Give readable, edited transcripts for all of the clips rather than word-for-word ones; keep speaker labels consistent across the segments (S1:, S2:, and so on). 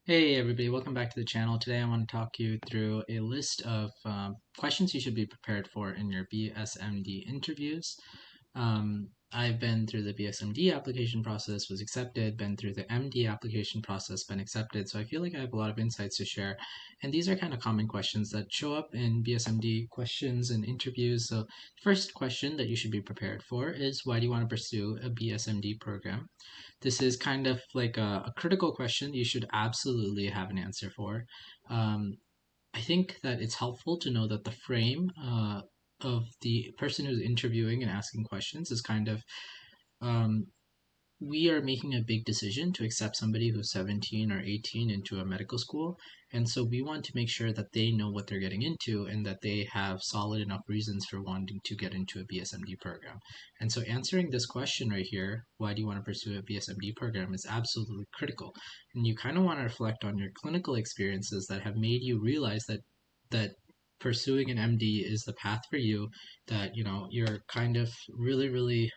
S1: Hey everybody, welcome back to the channel. Today I want to talk you through a list of questions you should be prepared for in your BSMD interviews. I've been through the BSMD application process, was accepted, been through the MD application process, been accepted, so I feel like I have a lot of insights to share. And these are kind of common questions that show up in BSMD questions and interviews. So, first question that you should be prepared for is, why do you want to pursue a BSMD program? This is kind of like a critical question you should absolutely have an answer for. Um, I think that it's helpful to know that the frame of the person who's interviewing and asking questions is kind of um, we are making a big decision to accept somebody who's 17 or 18 into a medical school. And so we want to make sure that they know what they're getting into and that they have solid enough reasons for wanting to get into a BSMD program. And so answering this question right here, why do you want to pursue a BSMD program, is absolutely critical. And you kind of want to reflect on your clinical experiences that have made you realize that pursuing an MD is the path for you, that you're kind of really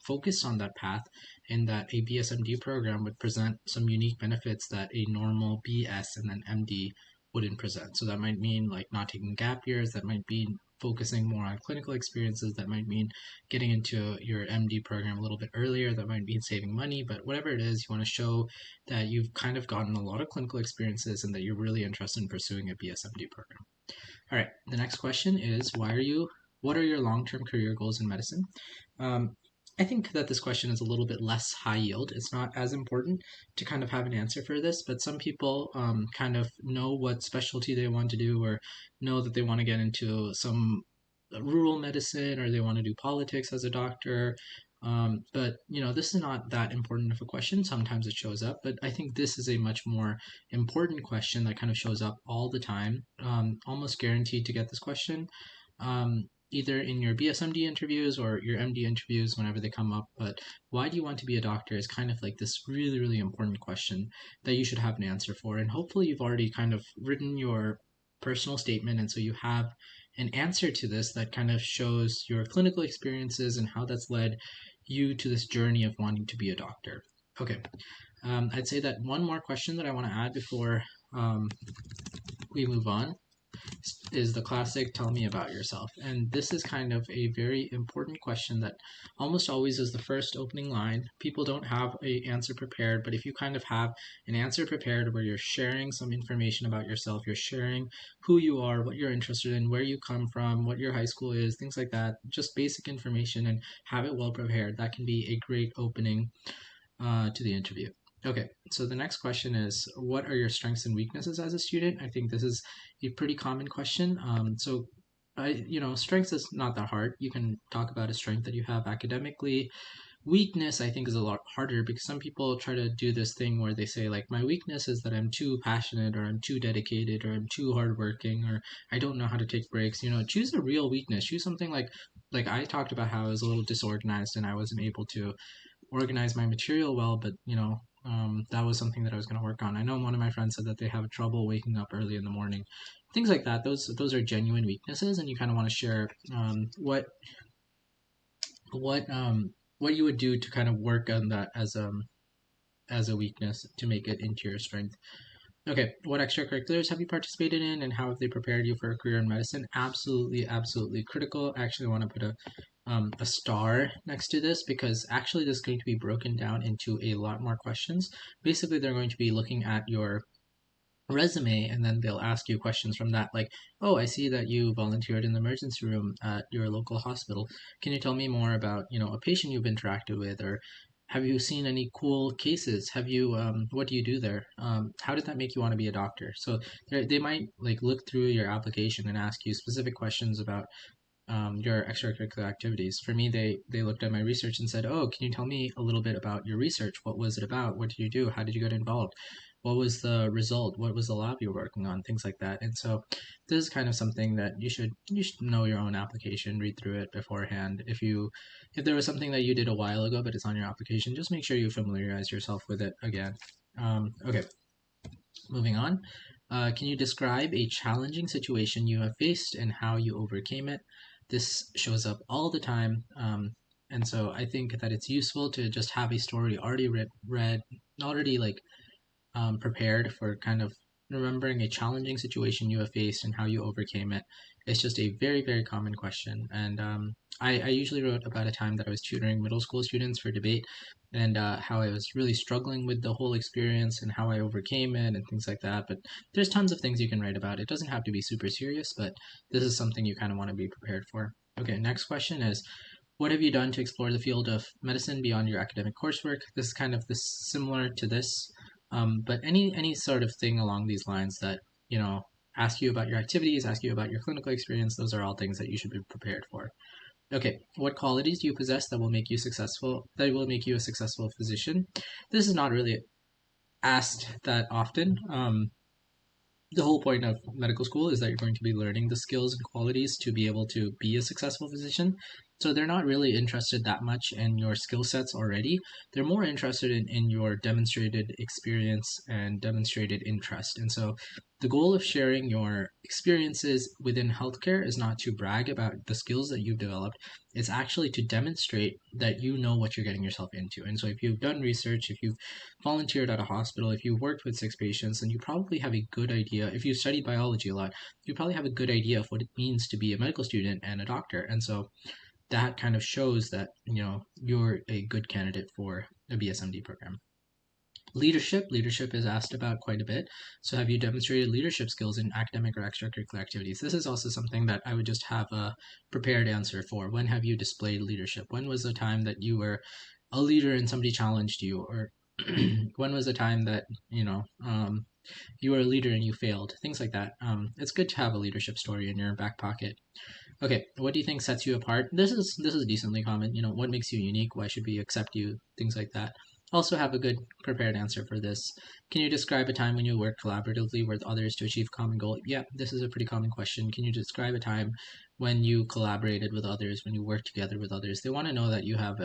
S1: focused on that path, and that a BSMD program would present some unique benefits that a normal BS and then MD wouldn't present. So that might mean like not taking gap years, that might mean focusing more on clinical experiences, that might mean getting into your MD program a little bit earlier, that might mean saving money, but whatever it is, you want to show that you've kind of gotten a lot of clinical experiences and that you're really interested in pursuing a BSMD program. All right, the next question is, what are your long-term career goals in medicine? Um, I think that this question is a little bit less high yield. It's not as important to kind of have an answer for this, but some people kind of know what specialty they want to do, or know that they want to get into some rural medicine, or they want to do politics as a doctor. But this is not that important of a question. Sometimes it shows up, but I think this is a much more important question that kind of shows up all the time. Almost guaranteed to get this question. Either in your BSMD interviews or your MD interviews whenever they come up. But why do you want to be a doctor is kind of like this really important question that you should have an answer for. And hopefully you've already kind of written your personal statement, and so you have an answer to this that kind of shows your clinical experiences and how that's led you to this journey of wanting to be a doctor. Okay, I'd say that one more question that I want to add before we move on is the classic "tell me about yourself." And this is kind of a very important question that almost always is the first opening line. People don't have a answer prepared, but if you kind of have an answer prepared where you're sharing some information about yourself, you're sharing who you are, what you're interested in, where you come from, what your high school is, things like that, just basic information, and have it well prepared, that can be a great opening to the interview. Okay, so the next question is, what are your strengths and weaknesses as a student? I think this is a pretty common question. Strengths is not that hard. You can talk about a strength that you have academically. Weakness, I think, is a lot harder because some people try to do this thing where they say, like, my weakness is that I'm too passionate, or I'm too dedicated, or I'm too hardworking, or I don't know how to take breaks. Choose a real weakness. Choose something like I talked about how I was a little disorganized and I wasn't able to organize my material well, but that was something that I was going to work on. I know one of my friends said that they have trouble waking up early in the morning, things like that. Those are genuine weaknesses, and you kind of want to share what what you would do to kind of work on that as a weakness to make it into your strength. Okay, what extracurriculars have you participated in, and how have they prepared you for a career in medicine? Absolutely critical. I actually want to put a star next to this, because actually this is going to be broken down into a lot more questions. Basically, they're going to be looking at your resume, and then they'll ask you questions from that, like, oh, I see that you volunteered in the emergency room at your local hospital. Can you tell me more about a patient you've interacted with, or have you seen any cool cases? Have you what do you do there? How did that make you want to be a doctor? So they might like look through your application and ask you specific questions about your extracurricular activities. For me, they looked at my research and said, "Oh, can you tell me a little bit about your research? What was it about? What did you do? How did you get involved? What was the result? What was the lab you were working on?" Things like that. And so, this is kind of something that you should know your own application, read through it beforehand. If there was something that you did a while ago but it's on your application, just make sure you familiarize yourself with it again. Okay, moving on. Can you describe a challenging situation you have faced and how you overcame it? This shows up all the time. And so I think that it's useful to just have a story already read, already like prepared for kind of remembering a challenging situation you have faced and how you overcame it. It's just a very, very common question. And I usually wrote about a time that I was tutoring middle school students for debate and how I was really struggling with the whole experience and how I overcame it and things like that. But there's tons of things you can write about. It doesn't have to be super serious, but this is something you kind of want to be prepared for. Okay, next question is, what have you done to explore the field of medicine beyond your academic coursework? This is kind of this similar to this, but any sort of thing along these lines that ask you about your activities, ask you about your clinical experience. Those are all things that you should be prepared for. Okay, what qualities do you possess that will make you successful? That will make you a successful physician? This is not really asked that often. The whole point of medical school is that you're going to be learning the skills and qualities to be able to be a successful physician. So they're not really interested that much in your skill sets already. They're more interested in your demonstrated experience and demonstrated interest. And so the goal of sharing your experiences within healthcare is not to brag about the skills that you've developed. It's actually to demonstrate that you know what you're getting yourself into. And so if you've done research, if you've volunteered at a hospital, if you've worked with 6 patients, then you probably have a good idea. If you studied biology a lot, you probably have a good idea of what it means to be a medical student and a doctor. And so that kind of shows that you're a good candidate for a BSMD program. Leadership is asked about quite a bit. So have you demonstrated leadership skills in academic or extracurricular activities? This is also something that I would just have a prepared answer for. When have you displayed leadership? When was the time that you were a leader and somebody challenged you? Or when was the time that you were a leader and you failed? Things like that. It's good to have a leadership story in your back pocket. Okay, what do you think sets you apart? This is decently common. What makes you unique? Why should we accept you? Things like that. Also have a good prepared answer for this. Can you describe a time when you worked collaboratively with others to achieve a common goal? Yeah, this is a pretty common question. Can you describe a time when you collaborated with others, when you worked together with others? They want to know that you have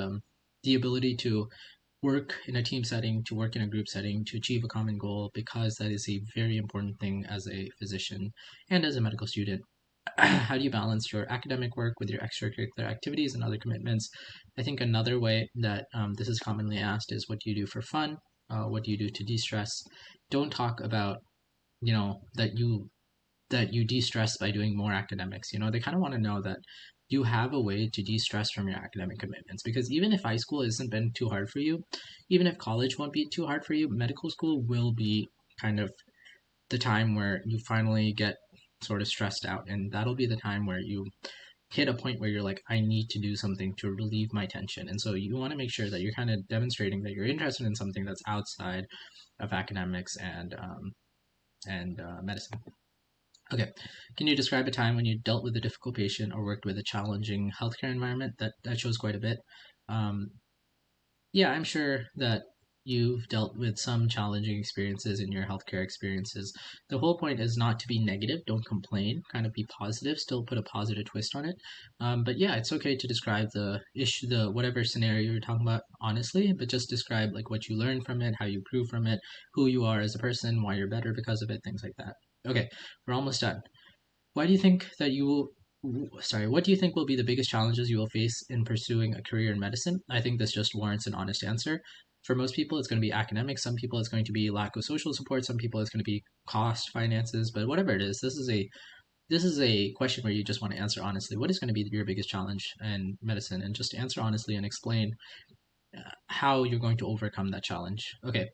S1: the ability to work in a team setting, to work in a group setting, to achieve a common goal, because that is a very important thing as a physician and as a medical student. How do you balance your academic work with your extracurricular activities and other commitments? I think another way that this is commonly asked is, what do you do for fun? What do you do to de-stress? Don't talk about that you de-stress by doing more academics. They kind of want to know that you have a way to de-stress from your academic commitments, because even if high school hasn't been too hard for you, even if college won't be too hard for you, medical school will be kind of the time where you finally get sort of stressed out, and that'll be the time where you hit a point where you're like, I need to do something to relieve my tension. And so you want to make sure that you're kind of demonstrating that you're interested in something that's outside of academics and medicine. Okay, can you describe a time when you dealt with a difficult patient or worked with a challenging healthcare environment? That shows quite a bit. um, yeah, I'm sure that you've dealt with some challenging experiences in your healthcare experiences. The whole point is not to be negative, don't complain, kind of be positive, still put a positive twist on it. But yeah, it's okay to describe the issue, the whatever scenario you're talking about honestly, but just describe like what you learned from it, how you grew from it, who you are as a person, why you're better because of it, things like that. Okay, we're almost done. Why do you think that you will Sorry, what do you think will be the biggest challenges you will face in pursuing a career in medicine? I think this just warrants an honest answer. For most people, it's going to be academics. Some people, it's going to be lack of social support. Some people, it's going to be cost, finances. But whatever it is, this is a question where you just want to answer honestly. What is going to be your biggest challenge in medicine? And just answer honestly and explain how you're going to overcome that challenge. Okay.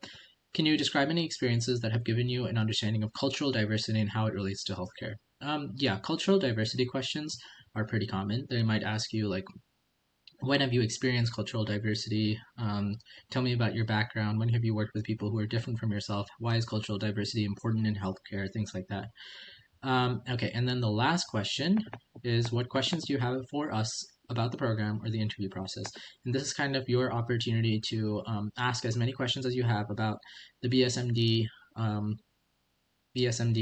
S1: Can you describe any experiences that have given you an understanding of cultural diversity and how it relates to healthcare? Yeah, cultural diversity questions are pretty common. They might ask you, like, when have you experienced cultural diversity? Tell me about your background. When have you worked with people who are different from yourself? Why is cultural diversity important in healthcare? Things like that. Okay, and then the last question is, what questions do you have for us about the program or the interview process? And this is kind of your opportunity to ask as many questions as you have about the BSMD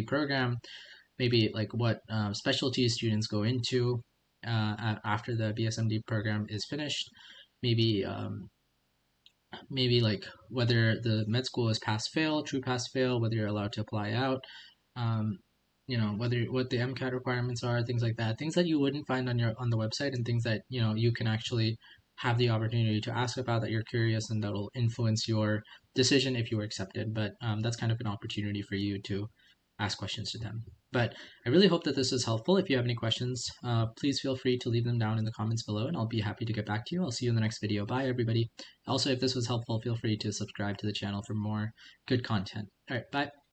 S1: program, maybe like what specialties students go into after the BSMD program is finished, maybe maybe like whether the med school is pass fail, true pass fail, whether you're allowed to apply out, um, whether what the MCAT requirements are, things like that, things that you wouldn't find on the website, and things that you can actually have the opportunity to ask about that you're curious and that will influence your decision if you were accepted. But that's kind of an opportunity for you to ask questions to them. But I really hope that this is helpful. If you have any questions, please feel free to leave them down in the comments below and I'll be happy to get back to you. I'll see you in the next video. Bye, everybody. Also, if this was helpful, feel free to subscribe to the channel for more good content. All right, bye.